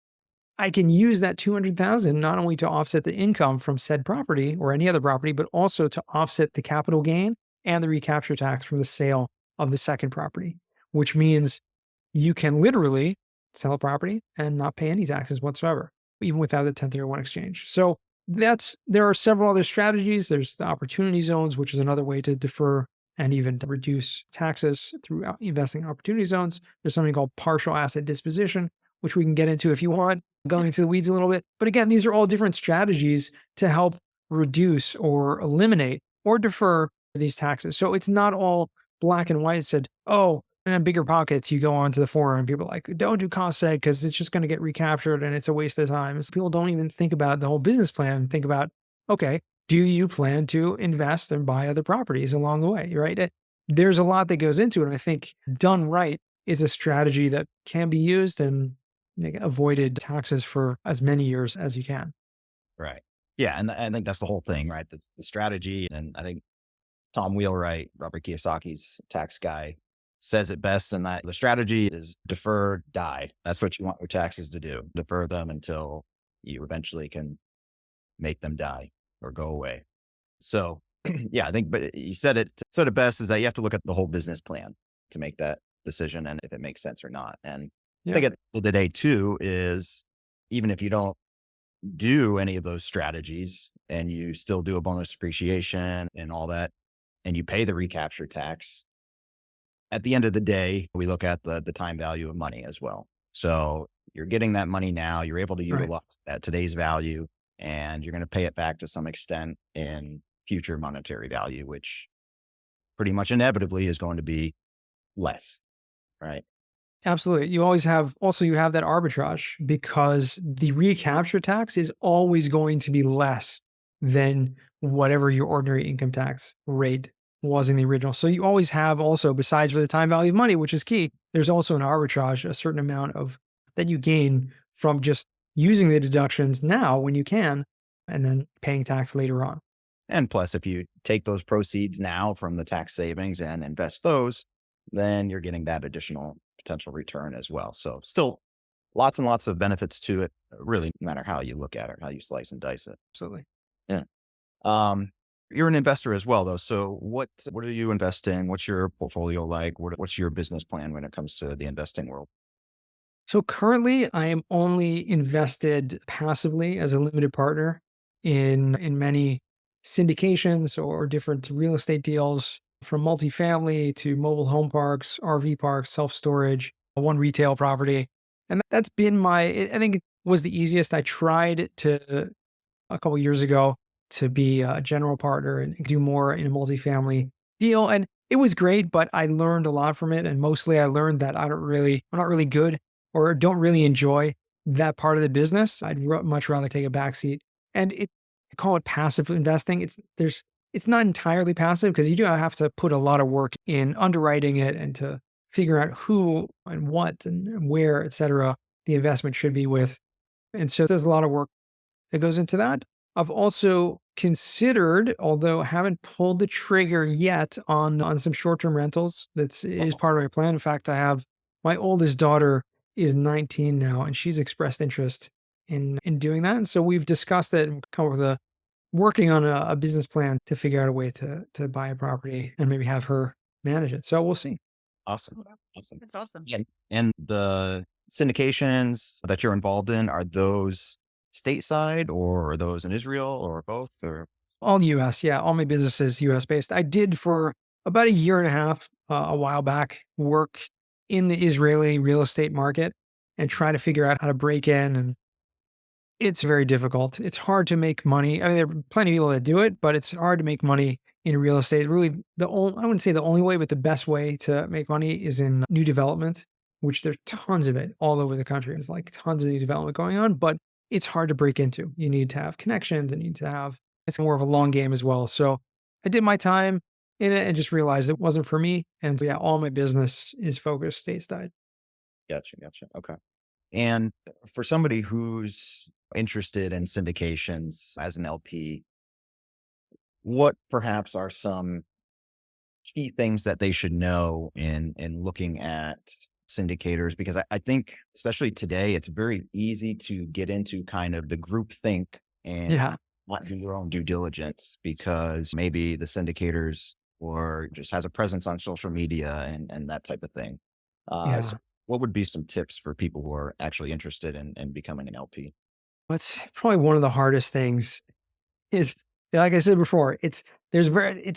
I can use that 200,000 not only to offset the income from said property or any other property, but also to offset the capital gain and the recapture tax from the sale of the second property, which means you can literally sell a property and not pay any taxes whatsoever, even without the 1031 exchange. So there are several other strategies. There's the opportunity zones, which is another way to defer and even to reduce taxes through investing in opportunity zones. There's something called partial asset disposition, which we can get into if you want, going into the weeds a little bit. But again, these are all different strategies to help reduce or eliminate or defer these taxes. So it's not all black and white. It said, oh, and then bigger pockets, you go onto the forum and people are like, don't do cost seg because it's just going to get recaptured and it's a waste of time. So people don't even think about the whole business plan. Think about, okay, do you plan to invest and buy other properties along the way, right? There's a lot that goes into it. And I think done right is a strategy that can be used and avoided taxes for as many years as you can. Right. Yeah. And I think that's the whole thing, right? That's the strategy. And I think Tom Wheelwright, Robert Kiyosaki's tax guy, says it best in that the strategy is defer, die. That's what you want your taxes to do. Defer them until you eventually can make them die or go away. So yeah, I think, but you said it best is that you have to look at the whole business plan to make that decision and if it makes sense or not. And I think at the end of the day too is even if you don't do any of those strategies and you still do a bonus depreciation and all that, and you pay the recapture tax, at the end of the day, we look at the time value of money as well. So you're getting that money now, you're able to utilize at today's value, and you're going to pay it back to some extent in future monetary value, which pretty much inevitably is going to be less, right? Absolutely. You have that arbitrage because the recapture tax is always going to be less than whatever your ordinary income tax rate was in the original. So you always have also, besides for the time value of money, which is key, there's also an arbitrage, a certain amount of that you gain from just using the deductions now when you can, and then paying tax later on. And plus, if you take those proceeds now from the tax savings and invest those, then you're getting that additional potential return as well. So still lots and lots of benefits to it, really, no matter how you look at it, how you slice and dice it. Absolutely. Yeah. You're an investor as well, though. So what do you invest in? What's your portfolio like? What's your business plan when it comes to the investing world? So currently, I am only invested passively as a limited partner in many syndications or different real estate deals, from multifamily to mobile home parks, RV parks, self-storage, one retail property. And that's been I think it was the easiest. I tried to a couple years ago to be a general partner and do more in a multifamily deal. And it was great, but I learned a lot from it. And mostly I learned that I'm not really good or don't really enjoy that part of the business. Much rather take a backseat. And I call it passive investing. It's not entirely passive because you do have to put a lot of work in underwriting it and to figure out who and what and where, et cetera, the investment should be with. And so there's a lot of work that goes into that. I've also considered, although I haven't pulled the trigger yet on some short-term rentals. Is part of my plan. In fact, my oldest daughter is 19 now, and she's expressed interest in doing that. And so we've discussed it and come up with working on a business plan to figure out a way to buy a property and maybe have her manage it. So we'll see. Awesome. That's awesome. And the syndications that you're involved in, are those stateside or are those in Israel or both? Or All US, yeah. All my business is US based. I did for about a year and a half, a while back, work in the Israeli real estate market and try to figure out how to break in. And it's very difficult. It's hard to make money. I mean, there are plenty of people that do it, but it's hard to make money in real estate. Really, I wouldn't say the only way, but the best way to make money is in new development, which there's tons of it all over the country. There's like tons of new development going on, but it's hard to break into. You need to have connections and you need to have, it's more of a long game as well. So I did my time in it and just realized it wasn't for me. And so, yeah, all my business is focused stateside. Gotcha. Okay. And for somebody who's interested in syndications as an LP, what perhaps are some key things that they should know in looking at syndicators? Because I think, especially today, it's very easy to get into kind of the group think and Yeah. not do your own due diligence because maybe the syndicators or just has a presence on social media and that type of thing. Yeah. So what would be some tips for people who are actually interested in becoming an LP? What's probably one of the hardest things is, like I said before, it's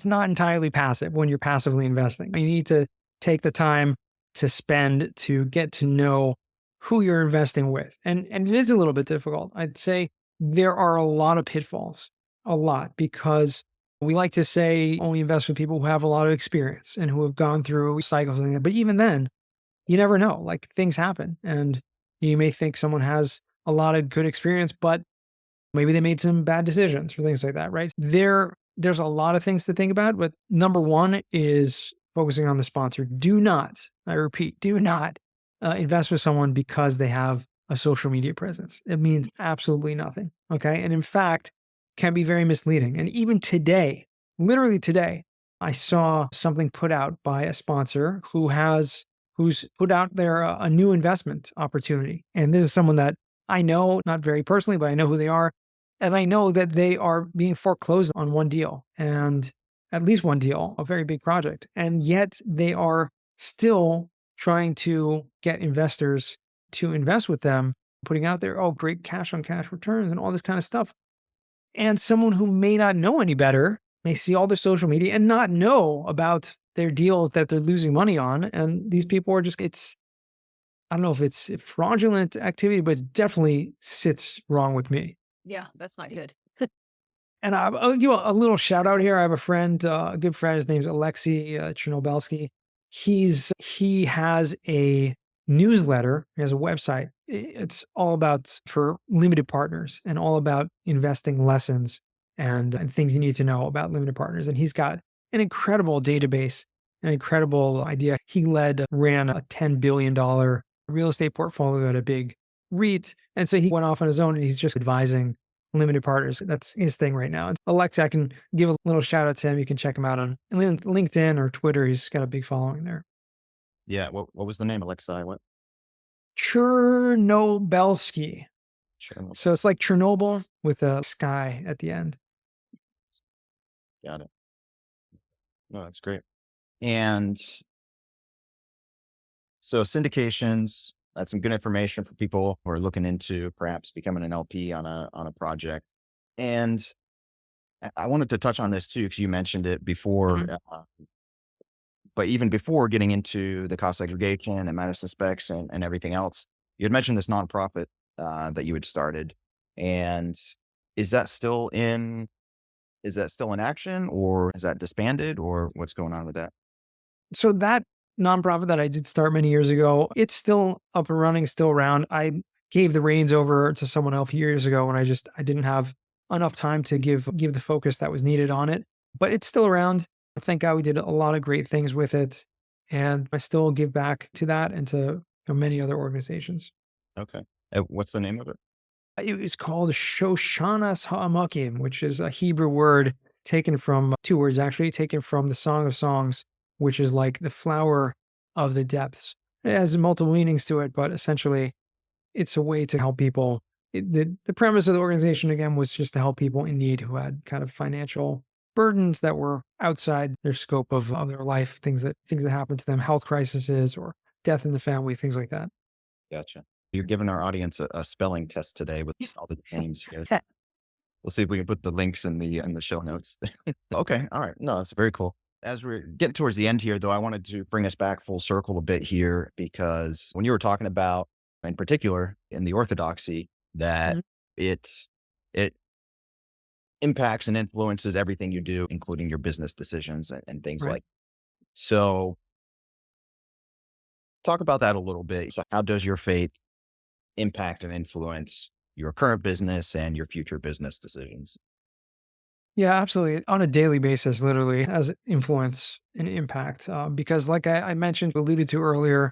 not entirely passive when you're passively investing. You need to take the time to spend to get to know who you're investing with. And it is a little bit difficult. I'd say there are a lot of pitfalls, a lot, because we like to say only invest with people who have a lot of experience and who have gone through cycles and that. But even then, you never know. Like things happen and you may think someone has a lot of good experience, but maybe they made some bad decisions or things like that, right? There's a lot of things to think about, but number one is focusing on the sponsor. Do not, I repeat, do not invest with someone because they have a social media presence. It means absolutely nothing. Okay. And in fact, can be very misleading. And even today, literally today, I saw something put out by a sponsor who's put out there a new investment opportunity. And this is someone that I know, not very personally, but I know who they are. And I know that they are being foreclosed on one deal and at least one deal, a very big project. And yet they are still trying to get investors to invest with them, putting out there, oh, great cash on cash returns and all this kind of stuff. And someone who may not know any better may see all their social media and not know about their deals that they're losing money on. And these people are just, I don't know if it's fraudulent activity, but it definitely sits wrong with me. Yeah, that's not good. And I'll give a little shout out here. I have a friend, a good friend. His name's Alexei Chernobelsky. He has a newsletter. He has a website. It's all about for limited partners and all about investing lessons and things you need to know about limited partners. And he's got an incredible database, an incredible idea. He ran a $10 billion real estate portfolio at a big REIT. And so he went off on his own and he's just advising limited partners. That's his thing right now. Alexa, I can give a little shout out to him. You can check him out on LinkedIn or Twitter. He's got a big following there. Yeah. What was the name, Alexa? What? Chernobelsky. Chernobyl. So it's like Chernobyl with a sky at the end. Got it. No, that's great. And so syndications, that's some good information for people who are looking into perhaps becoming an LP on a project. And I wanted to touch on this too, because you mentioned it before, but even before getting into the cost segregation and Madison SPECS and everything else, you had mentioned this nonprofit that you had started. And is that still in action or is that disbanded or what's going on with that? So that nonprofit that I did start many years ago, it's still up and running, still around. I gave the reins over to someone else years ago when I didn't have enough time to give the focus that was needed on it. But it's still around. Thank God we did a lot of great things with it. And I still give back to that and to many other organizations. Okay. What's the name of it? It was called Shoshanas Ha'amakim, which is a Hebrew word taken from two words actually, taken from the Song of Songs, which is like the flower of the depths. It has multiple meanings to it, but essentially it's a way to help people. The premise of the organization, again, was just to help people in need who had kind of financial burdens that were outside their scope of their life, things that happen to them, health crises or death in the family, things like that. Gotcha. You're giving our audience a spelling test today with all the names here. We'll see if we can put the links in the show notes. Okay. All right. No, that's very cool. As we're getting towards the end here, though, I wanted to bring us back full circle a bit here because when you were talking about, in particular, in the orthodoxy, that Mhm. it it impacts and influences everything you do, including your business decisions and things Right. like. So, talk about that a little bit. So, how does your faith impact and influence your current business and your future business decisions? Yeah, absolutely. On a daily basis, literally has influence and impact. Because, like I mentioned, alluded to earlier,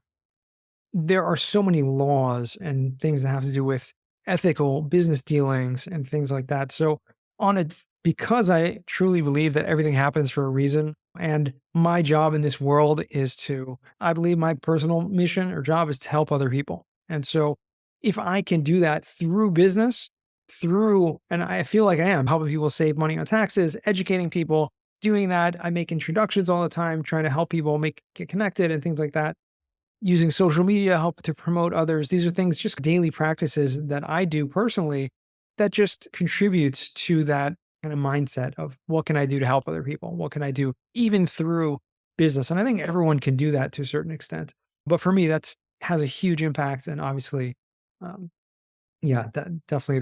there are so many laws and things that have to do with ethical business dealings and things like that. So, on a because I truly believe that everything happens for a reason, and my job in this world is to, I believe my personal mission or job is to help other people. And so, if I can do that through business, and I feel like I am helping people save money on taxes, educating people, doing that. I make introductions all the time, trying to help people get connected and things like that, using social media help to promote others. These are things, just daily practices that I do personally that just contributes to that kind of mindset of what can I do to help other people? What can I do even through business? And I think everyone can do that to a certain extent. But for me, that's has a huge impact. And obviously, um, yeah, that definitely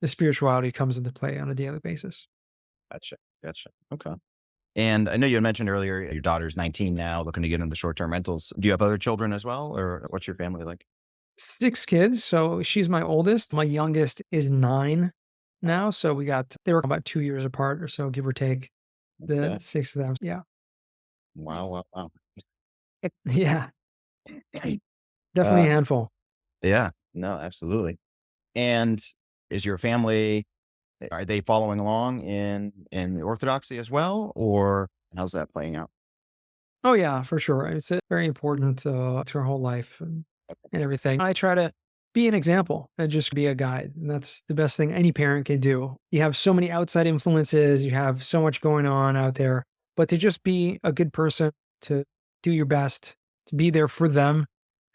the spirituality comes into play on a daily basis. Gotcha. Gotcha. Okay. And I know you had mentioned earlier your daughter's 19 now, looking to get into short term rentals. Do you have other children as well, or what's your family like? 6 kids, so she's my oldest. My youngest is 9 now, so they were about 2 years apart or so, give or take, the Okay. 6 of them. Yeah. Wow. Wow. Wow. Yeah, definitely Uh, a handful. yeah. No, absolutely. And is your family, are they following along in the orthodoxy as well, or how's that playing out? Oh, yeah, for sure. It's, very important, to our whole life and everything. I try to be an example and just be a guide, and that's the best thing any parent can do. You have so many outside influences, you have so much going on out there, but to just be a good person, to do your best, to be there for them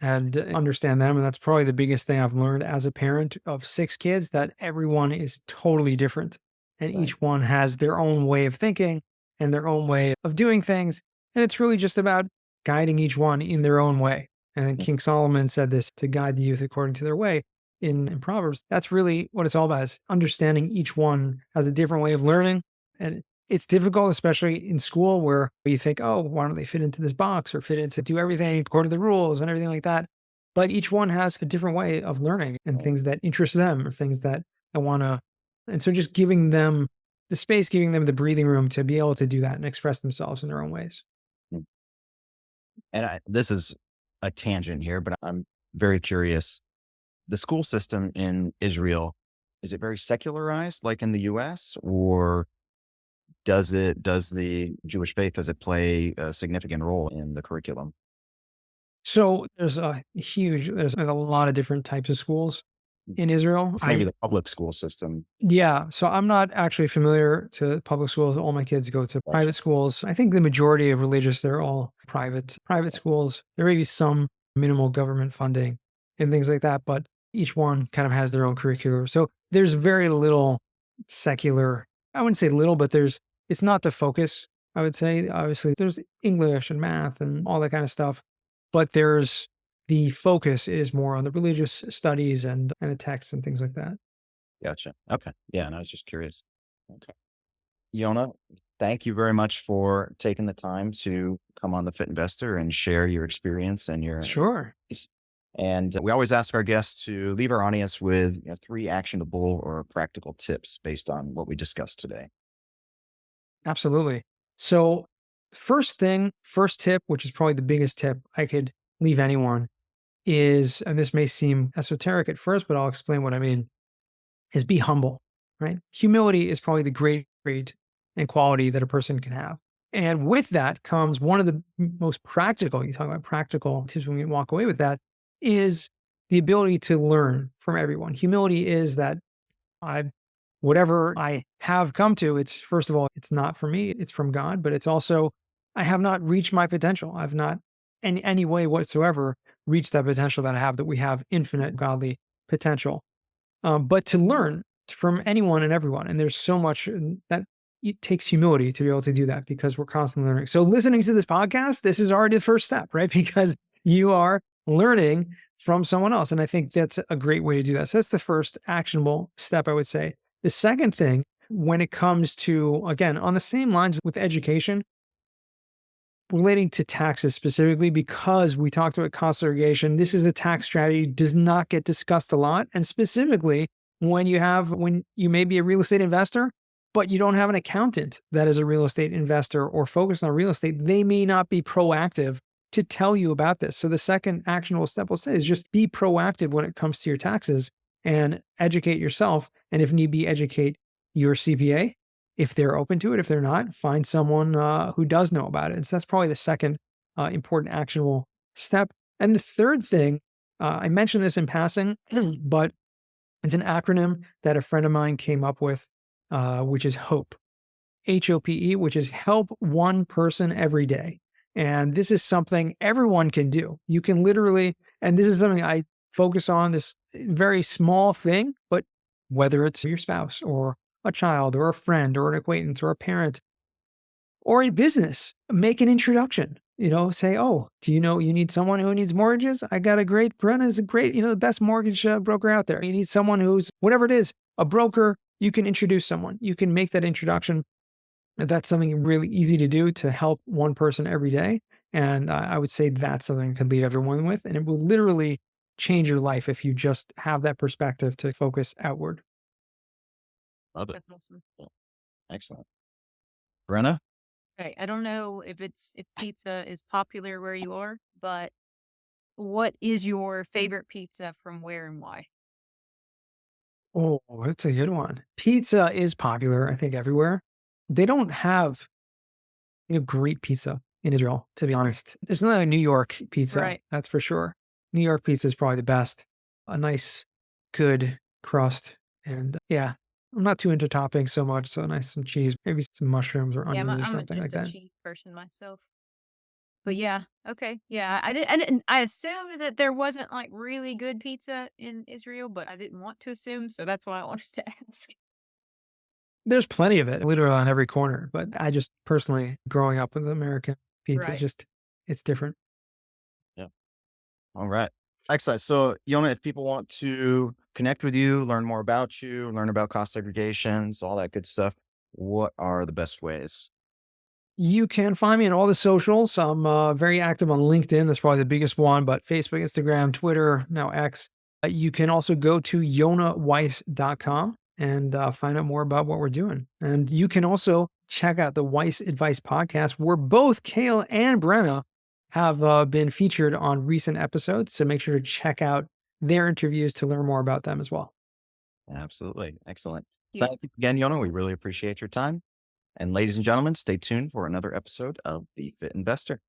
and understand them, and that's probably the biggest thing I've learned as a parent of 6 kids, that everyone is totally different, and Right. each one has their own way of thinking and their own way of doing things, and it's really just about guiding each one in their own way. And King Solomon said this, to guide the youth according to their way in Proverbs. That's really what it's all about, is understanding each one has a different way of learning. And it's difficult, especially in school where you think, oh, why don't they fit into this box or fit into do everything according to the rules and everything like that. But each one has a different way of learning and Right. things that interest them or things that I want to. And so just giving them the space, giving them the breathing room to be able to do that and express themselves in their own ways. Mm. And this is a tangent here, but I'm very curious. The school system in Israel, is it very secularized like in the US, or does the Jewish faith, does it play a significant role in the curriculum? So there's a lot of different types of schools in Israel. It's maybe the public school system. Yeah, so I'm not actually familiar to public schools. All my kids go to Gotcha. private schools. I think the majority of religious, they're all private schools. There may be some minimal government funding and things like that, but each one kind of has their own curriculum. So there's very little secular. I wouldn't say little, but it's not the focus. I would say obviously there's English and math and all that kind of stuff, but the focus is more on the religious studies and the texts and things like that. Gotcha. Okay. Yeah, and I was just curious. Okay. Yona, thank you very much for taking the time to come on the Fit Investor and share your experience and your Sure. expertise. And we always ask our guests to leave our audience with, 3 actionable or practical tips based on what we discussed today. Absolutely. So, first tip, which is probably the biggest tip I could leave anyone, is, and this may seem esoteric at first, but I'll explain what I mean, is be humble, right? Humility is probably the great trait and quality that a person can have. And with that comes one of the most practical, you talk about practical tips when we walk away with that, is the ability to learn from everyone. Humility is that I whatever I have come to, it's first of all, it's not for me, it's from God, but it's also I have not reached my potential. I've not in any way whatsoever reached that potential that I have, that we have infinite godly potential. But to learn from anyone and everyone, and there's so much that it takes humility to be able to do that because we're constantly learning. So listening to this podcast, this is already the first step, right? Because you are learning from someone else. And I think that's a great way to do that. So that's the first actionable step, I would say. The second thing, when it comes to, again, on the same lines with education, relating to taxes specifically, because we talked about cost segregation, this is a tax strategy does not get discussed a lot. And specifically when you may be a real estate investor, but you don't have an accountant that is a real estate investor or focused on real estate, they may not be proactive to tell you about this. So the second actionable step we'll say is just be proactive when it comes to your taxes and educate yourself. And if need be, educate your CPA. If they're open to it, if they're not, find someone who does know about it. And so that's probably the second important actionable step. And the third thing, I mentioned this in passing, but it's an acronym that a friend of mine came up with, which is HOPE, HOPE, which is help one person every day. And this is something everyone can do. You can literally, and this is something I focus on, this very small thing, but whether it's your spouse or a child or a friend or an acquaintance or a parent or a business, make an introduction. Say, oh, do you know you need someone who needs mortgages? I got Brenna is a great, the best mortgage broker out there. You need someone who's, whatever it is, a broker, you can introduce someone. You can make that introduction. That's something really easy to do to help one person every day. And I would say that's something I could leave everyone with. And it will literally change your life if you just have that perspective to focus outward. Love it. That's awesome. Excellent. Brenna? Okay, I don't know if pizza is popular where you are, but what is your favorite pizza from where and why? Oh, that's a good one. Pizza is popular, I think, everywhere. They don't have great pizza in Israel, to be honest. It's not like New York pizza, Right. that's for sure. New York pizza is probably the best. A nice, good crust. And yeah, I'm not too into toppings so much. So nice some cheese, maybe some mushrooms or Yeah, onions or I'm something like just a that. cheese person myself. But yeah, okay. Yeah, I assumed that there wasn't like really good pizza in Israel, but I didn't want to assume, so that's why I wanted to ask. There's plenty of it, literally on every corner. But I just personally, growing up with American pizza, Right. it's different. Yeah. All right. Excellent. So, Yonah, if people want to connect with you, learn more about you, learn about cost segregations, all that good stuff, what are the best ways? You can find me on all the socials. I'm very active on LinkedIn. That's probably the biggest one, but Facebook, Instagram, Twitter, now X. You can also go to yonahweiss.com and find out more about what we're doing. And you can also check out the Weiss Advice podcast, where both Kale and Brenna have been featured on recent episodes. So make sure to check out their interviews to learn more about them as well. Absolutely. Excellent. Yeah. Thank you again, Yonah. We really appreciate your time. And ladies and gentlemen, stay tuned for another episode of The Fit Investor.